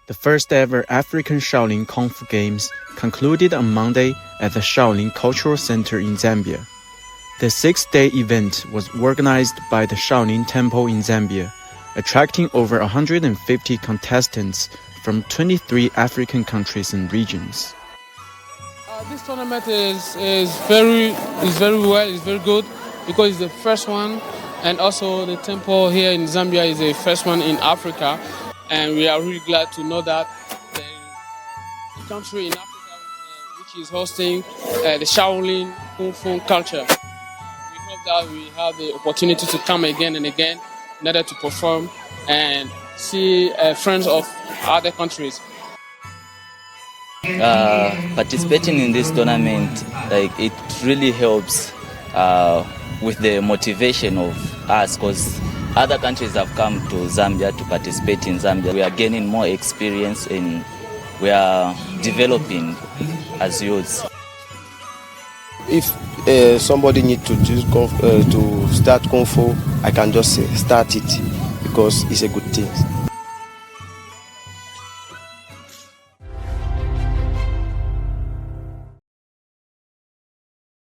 The first ever African Shaolin Kung Fu Games concluded on Monday at the Shaolin Cultural Center in Zambia. The 6-day event was organized by the Shaolin Temple in Zambia, attracting over 150 contestants from 23 African countries and regions. This tournament is very good because it's the first one, and also the temple here in Zambia is the first one in Africa, and we are really glad to know that there is a country in Africa which is hosting the Shaolin Kung Fu culture. We hope that we have the opportunity to come again and again in order to perform and see friends of other countries. Participating in this tournament, it really helps with the motivation of us, because other countries have come to Zambia to participate in Zambia. We are gaining more experience and we are developing as youths. If somebody needs to start Kung Fu, I can just say start it, because it's a good thing.